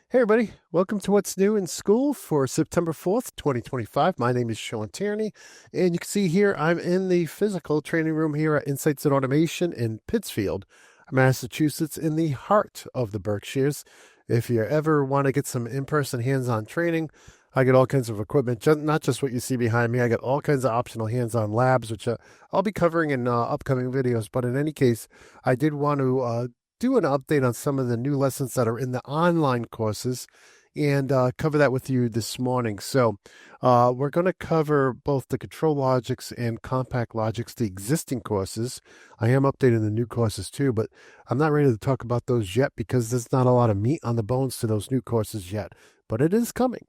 Hey everybody, welcome to What's New in School for September 4th, 2025. My name is Shawn, and you can see here I'm in the physical training room here at Insights in Automation in Pittsfield, Massachusetts, in the heart of the Berkshires. If you ever want to get some in-person hands-on training, I get all kinds of equipment, not just what you see behind me. I get all kinds of optional hands-on labs, which I'll be covering in upcoming videos. But in any case, I did want to do an update on some of the new lessons that are in the online courses and cover that with you this morning. So we're going to cover both the control logics and compact logics, the existing courses. I am updating the new courses too, but I'm not ready to talk about those yet because there's not a lot of meat on the bones to those new courses yet, but it is coming.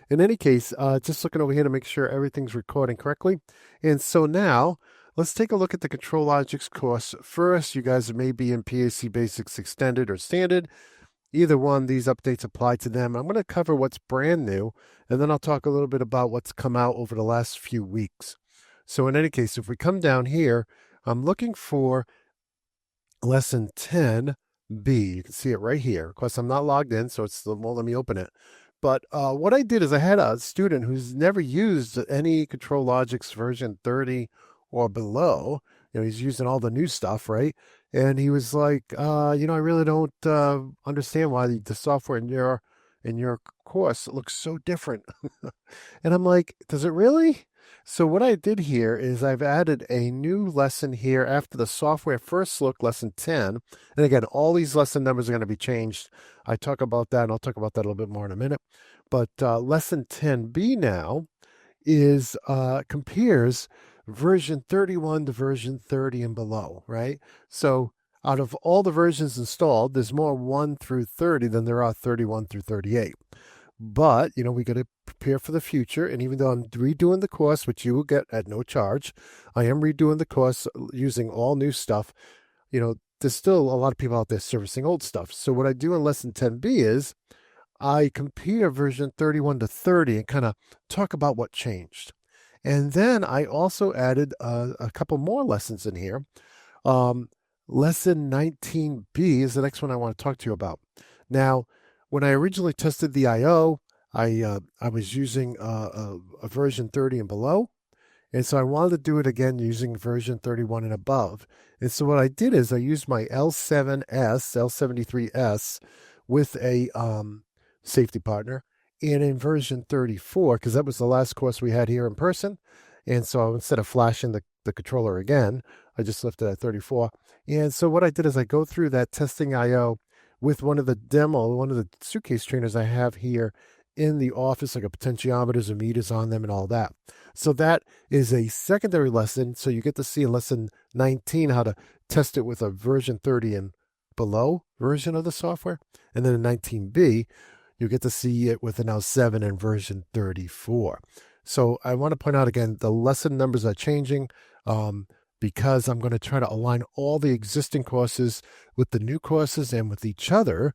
In any case, just looking over here to make sure everything's recording correctly. And so now let's take a look at the Control Logics course. First, you guys may be in PAC Basics Extended or Standard. Either one, these updates apply to them. I'm going to cover what's brand new, and then I'll talk a little bit about what's come out over the last few weeks. So in any case, if we come down here, I'm looking for Lesson 10B. You can see it right here. Of course, I'm not logged in, so it won't let me open it. But what I did is I had a student who's never used any Control Logics version 30 or below. He's using all the new stuff, right? And he was like, I really don't understand why the software in your course looks so different. And I'm like, does it really? So what I did here is I've added a new lesson here after the software first look, lesson 10. And again, all these lesson numbers are going to be changed. I talk about that, and I'll talk about that a little bit more in a minute. But lesson 10B now is compares version 31 to version 30 and below, right? So out of all the versions installed, there's more 1 through 30 than there are 31 through 38. But, we got to prepare for the future. And even though I'm redoing the course, which you will get at no charge, I am redoing the course using all new stuff. There's still a lot of people out there servicing old stuff. So what I do in lesson 10B is I compare version 31 to 30 and kind of talk about what changed. And then I also added a couple more lessons in here. Lesson 19B is the next one I want to talk to you about. Now, when I originally tested the I/O, I was using a version 30 and below. And so I wanted to do it again using version 31 and above. And so what I did is I used my L7S, L73S with a safety partner, and in version 34, because that was the last course we had here in person. And so instead of flashing the controller again, I just left it at 34. And so what I did is I go through that testing I/O with one of the suitcase trainers I have here in the office, like a potentiometers and meters on them and all that. So that is a secondary lesson. So you get to see in lesson 19 how to test it with a version 30 and below version of the software. And then in 19B, you get to see it with an L7 and version 34. So I want to point out again, the lesson numbers are changing because I'm going to try to align all the existing courses with the new courses and with each other,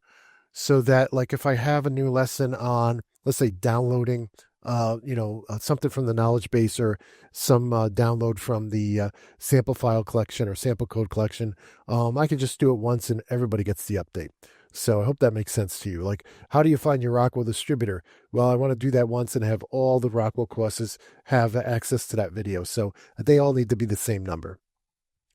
so that, like, if I have a new lesson on, let's say, downloading something from the knowledge base, or some download from the sample file collection or sample code collection, I can just do it once and everybody gets the update. So I hope that makes sense to you. Like, how do you find your Rockwell distributor? Well, I want to do that once and have all the Rockwell courses have access to that video. So they all need to be the same number.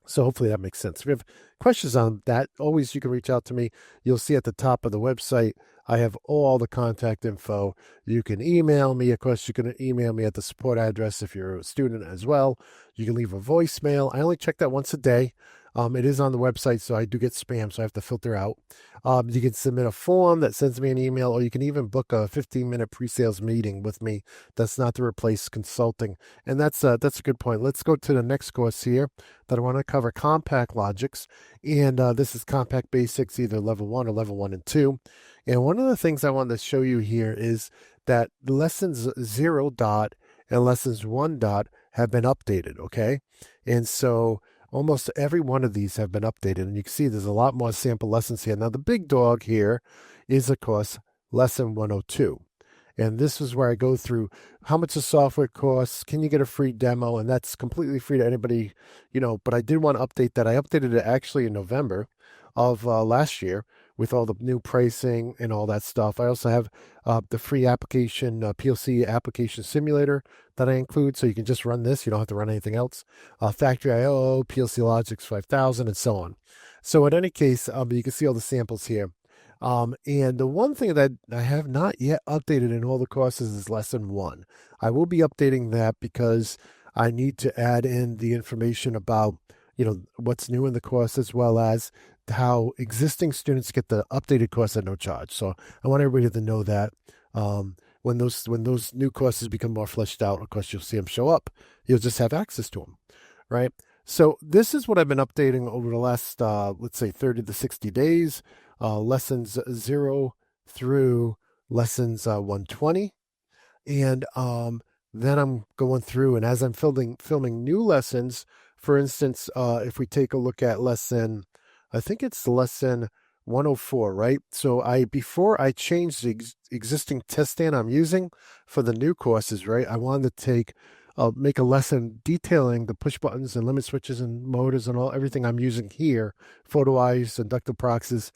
So hopefully that makes sense. If you have questions on that, always you can reach out to me. You'll see at the top of the website, I have all the contact info. You can email me. Of course, you can email me at the support address if you're a student as well. You can leave a voicemail. I only check that once a day. It is on the website, so I do get spam, so I have to filter out. You can submit a form that sends me an email, or you can even book a 15-minute pre-sales meeting with me. That's not to replace consulting. And that's a good point. Let's go to the next course here that I want to cover, Compact Logics. And this is Compact Basics, either level 1 or level 1 and 2. And one of the things I wanted to show you here is that lessons 0 dot and lessons 1 dot have been updated, okay? And so almost every one of these have been updated, and you can see there's a lot more sample lessons here. Now, the big dog here is, of course, lesson 102. And this is where I go through how much the software costs, can you get a free demo, and that's completely free to anybody, but I did want to update that. I updated it actually in November of last year with all the new pricing and all that stuff. I also have the free application, PLC application simulator that I include, so you can just run this. You don't have to run anything else. Factory IO, PLC Logix 5000, and so on. So in any case, you can see all the samples here. And the one thing that I have not yet updated in all the courses is lesson 1. I will be updating that because I need to add in the information about, what's new in the course, as well as how existing students get the updated course at no charge. So I want everybody to know that when those new courses become more fleshed out, of course, you'll see them show up. You'll just have access to them, right? So this is what I've been updating over the last, let's say, 30 to 60 days, lessons 0 through lessons 120. And then I'm going through, and as I'm filming new lessons, for instance, if we take a look at lesson, I think it's lesson 104, right? So before I change the existing test stand I'm using for the new courses, right, I wanted to make a lesson detailing the push buttons and limit switches and motors and everything I'm using here, photo eyes, inductive proxies.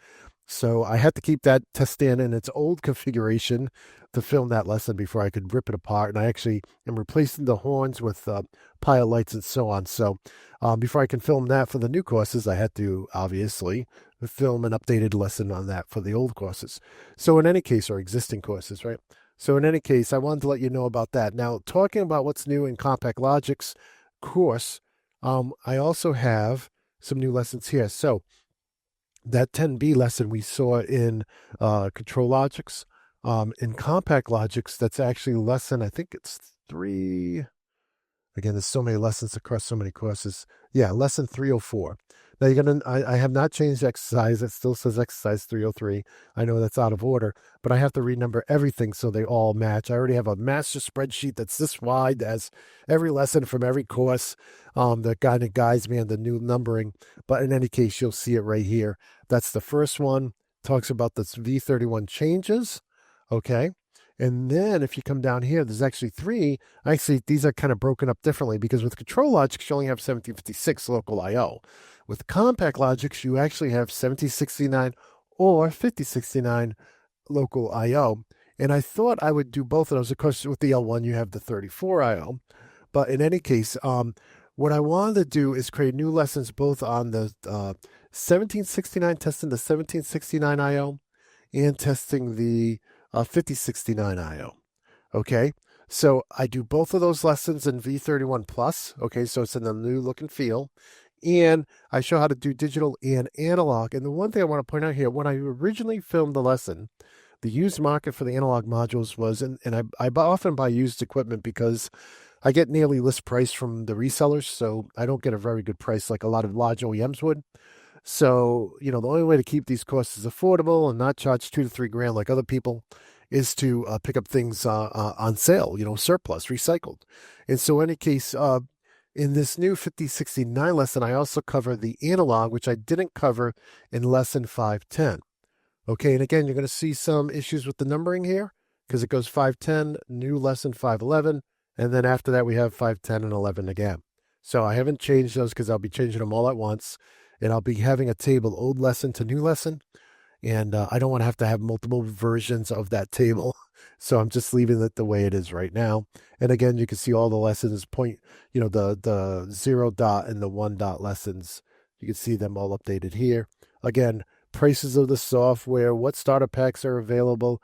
So I had to keep that test stand in its old configuration to film that lesson before I could rip it apart. And I actually am replacing the horns with pilot lights and so on. So before I can film that for the new courses, I had to obviously film an updated lesson on that for the old courses. So in any case, or existing courses, right? So in any case, I wanted to let you know about that. Now, talking about what's new in Compact Logix course, I also have some new lessons here. So that 10B lesson we saw in Control Logix, in Compact Logix, that's actually lesson, I think it's 3. Again, there's so many lessons across so many courses. Yeah, lesson 304. Now I have not changed the exercise. It still says exercise 303. I know that's out of order, but I have to renumber everything so they all match. I already have a master spreadsheet that's this wide that has every lesson from every course that kind of guides me on the new numbering. But in any case, you'll see it right here. That's the first one. Talks about the V31 changes. Okay. And then if you come down here, there's actually 3. Actually, these are kind of broken up differently because with Control Logix, you only have 1756 local I/O. With Compact Logix, you actually have 1769 or 5069 local I/O. And I thought I would do both of those. Of course, with the L1, you have the 34 I/O. But in any case, what I wanted to do is create new lessons both on the 1769, testing the 1769 I/O, and testing the 5069 I/O. Okay, so I do both of those lessons in V31 Plus. Okay, so it's in the new look and feel. And I show how to do digital and analog. And the one thing I want to point out here, when I originally filmed the lesson, the used market for the analog modules was, and I often buy used equipment because I get nearly list price from the resellers, so I don't get a very good price like a lot of large OEMs would. So, the only way to keep these courses affordable and not charge $2 to $3 grand like other people is to pick up things on sale, surplus, recycled. And so in any case, in this new 5069 lesson, I also cover the analog, which I didn't cover in lesson 510. Okay, and again, you're going to see some issues with the numbering here because it goes 510, new lesson 511, and then after that we have 510 and 11 again. So I haven't changed those because I'll be changing them all at once. And I'll be having a table, old lesson to new lesson. And I don't want to have multiple versions of that table. So I'm just leaving it the way it is right now. And again, you can see all the lessons the 0 dot and the 1 dot lessons. You can see them all updated here. Again, prices of the software, what starter packs are available,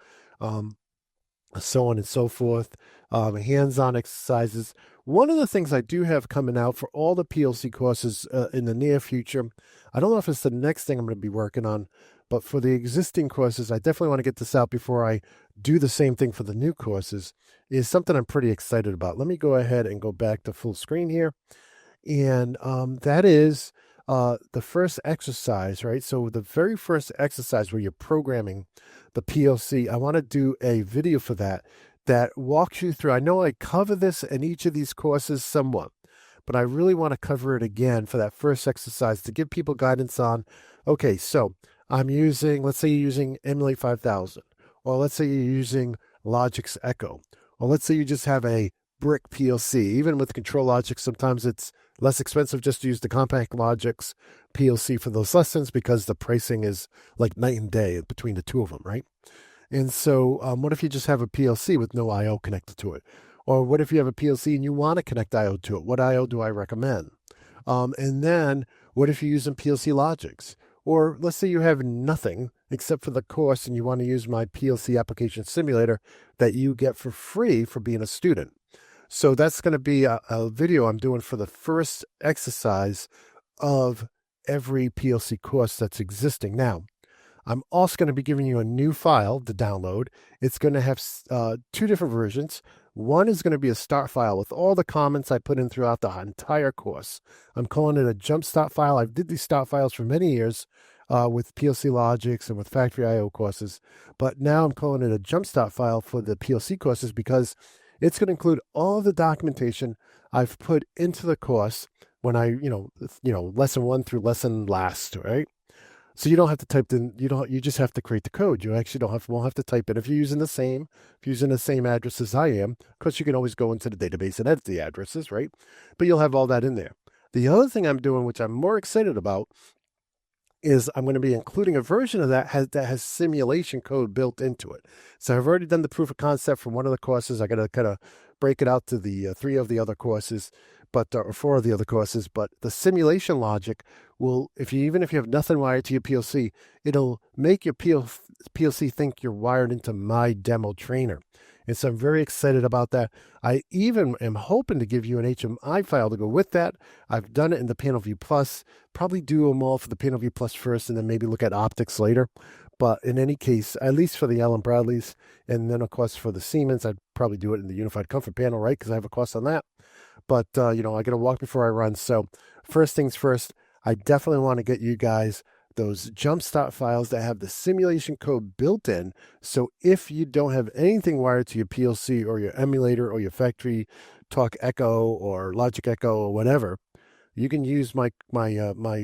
so on and so forth, hands-on exercises. One of the things I do have coming out for all the PLC courses in the near future, I don't know if it's the next thing I'm going to be working on, but for the existing courses, I definitely want to get this out before I do the same thing for the new courses, is something I'm pretty excited about. Let me go ahead and go back to full screen here. And that is the first exercise, right? So the very first exercise where you're programming the PLC, I want to do a video for that walks you through. I know I cover this in each of these courses somewhat, but I really want to cover it again for that first exercise to give people guidance on, okay, so I'm using, let's say you're using Emulate 5000, or let's say you're using Logix Echo, or let's say you just have a brick PLC. Even with Control Logix, sometimes it's less expensive just to use the Compact Logic's PLC for those lessons because the pricing is like night and day between the two of them, right? And so, what if you just have a PLC with no I/O connected to it? Or what if you have a PLC and you want to connect I/O to it? What I/O do I recommend? And then, what if you're using PLC Logics? Or let's say you have nothing except for the course and you want to use my PLC application simulator that you get for free for being a student. So that's going to be a video I'm doing for the first exercise of every PLC course that's existing now. I'm also going to be giving you a new file to download. It's going to have two different versions. One is going to be a start file with all the comments I put in throughout the entire course. I'm calling it a jump start file. I did these start files for many years with PLC Logics and with Factory I/O courses, but now I'm calling it a jump start file for the PLC courses because it's going to include all of the documentation I've put into the course when I, lesson one through lesson last, right? So you don't have to type in, you just have to create the code. You actually won't have to type it. If you're using the same address as I am, of course you can always go into the database and edit the addresses, right? But you'll have all that in there. The other thing I'm doing, which I'm more excited about, is I'm going to be including a version of that has simulation code built into it. So I've already done the proof of concept from one of the courses. I got to kind of break it out to the three of the other courses, or four of the other courses. But the simulation logic will, even if you have nothing wired to your PLC, it'll make your PLC think you're wired into my demo trainer. And so I'm very excited about that. I even am hoping to give you an HMI file to go with that. I've done it in the PanelView Plus. Probably do them all for the PanelView Plus first and then maybe look at optics later. But in any case, at least for the Allen Bradleys, and then of course for the Siemens, I'd probably do it in the Unified Comfort panel, right? Because I have a course on that. But, I got to walk before I run. So first things first, I definitely want to get you guys those jumpstart files that have the simulation code built in. So if you don't have anything wired to your PLC or your emulator or your factory Talk Echo or Logic Echo or whatever, you can use my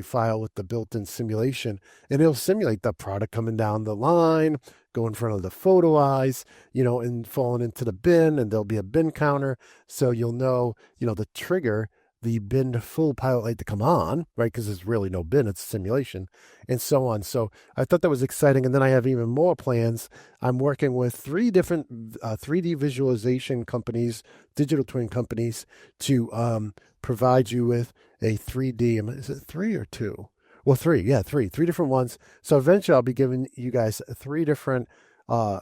file with the built-in simulation, and it'll simulate the product coming down the line, go in front of the photo eyes, and falling into the bin, and there'll be a bin counter, so you'll know, the trigger the bin full pilot light to come on, right? Because there's really no bin, it's a simulation, and so on. So I thought that was exciting. And then I have even more plans. I'm working with three different 3D visualization companies, digital twin companies, to provide you with a 3D. Is it three or two? Well, three. Yeah, three different ones. So eventually I'll be giving you guys three different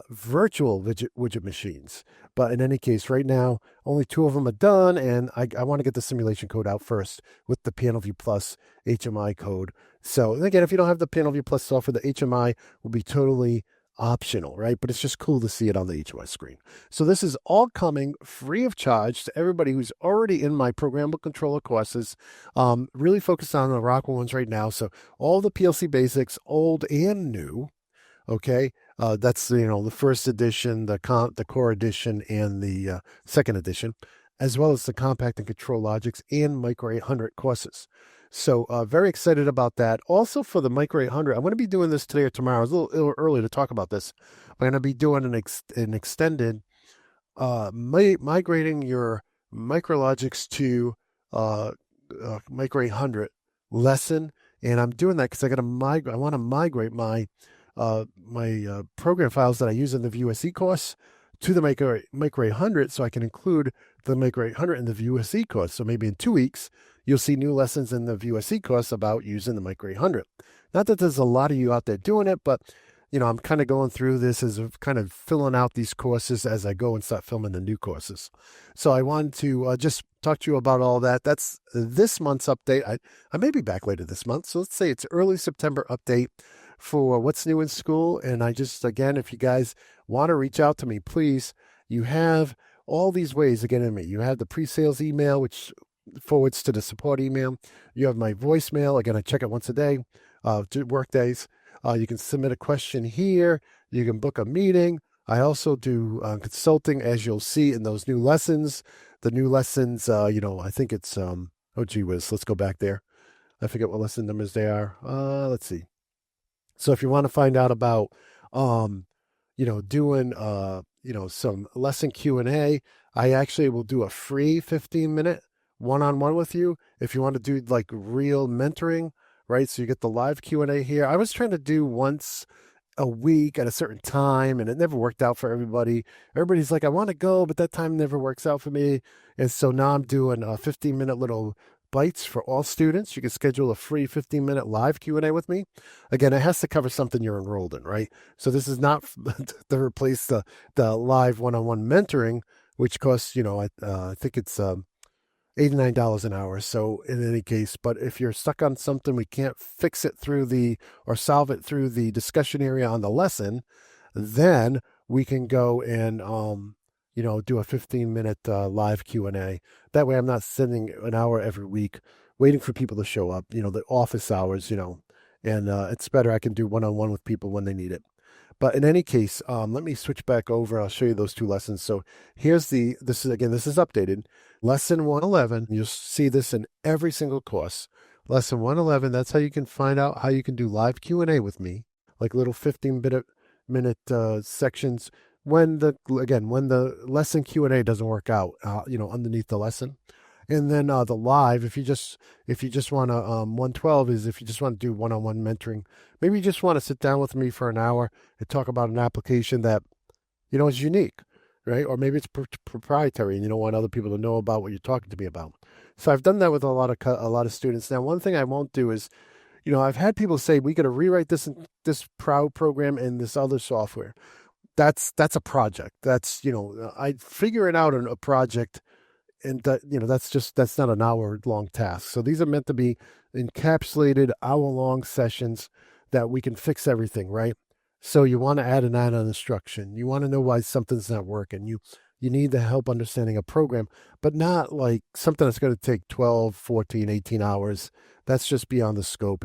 virtual widget machines. But in any case, right now, only two of them are done, and I want to get the simulation code out first with the PanelView Plus HMI code. So again, if you don't have the PanelView Plus software, the HMI will be totally optional, right? But it's just cool to see it on the HMI screen. So this is all coming free of charge to everybody who's already in my programmable controller courses. Really focused on the Rockwell ones right now. So all the PLC basics, old and new. Okay, that's the first edition, the core edition, and the second edition, as well as the compact and control logics and Micro 800 courses. So very excited about that. Also for the Micro 800, I'm going to be doing this today or tomorrow. It's a little early to talk about this. I'm going to be doing an extended migrating your MicroLogics to Micro 800 lesson, and I'm doing that because I want to migrate my program files that I use in the VUSE course to the Micro 800 so I can include the Micro 800 in the VUSE course. So maybe in 2 weeks, you'll see new lessons in the VUSE course about using the Micro 800. Not that there's a lot of you out there doing it, but I'm kind of going through this as kind of filling out these courses as I go and start filming the new courses. So I wanted to just talk to you about all that. That's this month's update. I may be back later this month. So let's say it's early September update for what's new in school. And I just, again, if you guys want to reach out to me, please, you have all these ways to get in me. You have the pre-sales email, which forwards to the support email. You have my voicemail. Again, I check it once a day, work days. You can submit a question here. You can book a meeting. I also do consulting, as you'll see in those new lessons. The new lessons, I think it's, oh, gee whiz, let's go back there. I forget what lesson numbers they are. Let's see. So if you want to find out about, doing, some lesson Q&A, I actually will do a free 15-minute one-on-one with you, if you want to do like real mentoring, right? So you get the live Q&A here. I was trying to do once a week at a certain time, and it never worked out for everybody. Everybody's like, I want to go, but that time never works out for me. And so now I'm doing 15-minute little bites for all students. You can schedule a free 15-minute live Q&A with me. Again, it has to cover something you're enrolled in, right? So this is not to replace the live one-on-one mentoring, which costs, I think it's $89 an hour. So in any case, but if you're stuck on something, we can't fix it through or solve it through the discussion area on the lesson, then we can go and, do a 15-minute live Q&A. That way I'm not sending an hour every week waiting for people to show up, the office hours, and it's better. I can do one-on-one with people when they need it. But in any case, let me switch back over. I'll show you those two lessons. So this is updated. Lesson 111, you'll see this in every single course. Lesson 111, that's how you can find out how you can do live Q&A with me, like little 15-minute sections when the lesson Q&A doesn't work out, underneath the lesson. And then the live, if you just want to, 112 is if you just want to do one-on-one mentoring. Maybe you just want to sit down with me for an hour and talk about an application that, is unique, right? Or maybe it's proprietary and you don't want other people to know about what you're talking to me about. So I've done that with a lot of students. Now, one thing I won't do is, I've had people say, we got to rewrite this program in this other software. That's a project. That's, I figure it out in a project. And that's not an hour-long task. So these are meant to be encapsulated hour-long sessions that we can fix everything, right? So you want to add an add-on instruction. You want to know why something's not working. You need the help understanding a program, but not like something that's going to take 12, 14, 18 hours. That's just beyond the scope.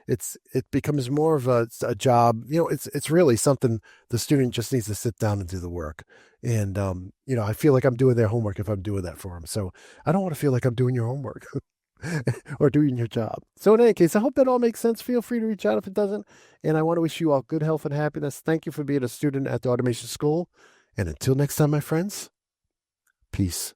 It becomes more of a job. It's really something the student just needs to sit down and do the work. And, I feel like I'm doing their homework if I'm doing that for them. So I don't want to feel like I'm doing your homework or doing your job. So in any case, I hope that all makes sense. Feel free to reach out if it doesn't. And I want to wish you all good health and happiness. Thank you for being a student at the Automation School. And until next time, my friends, peace.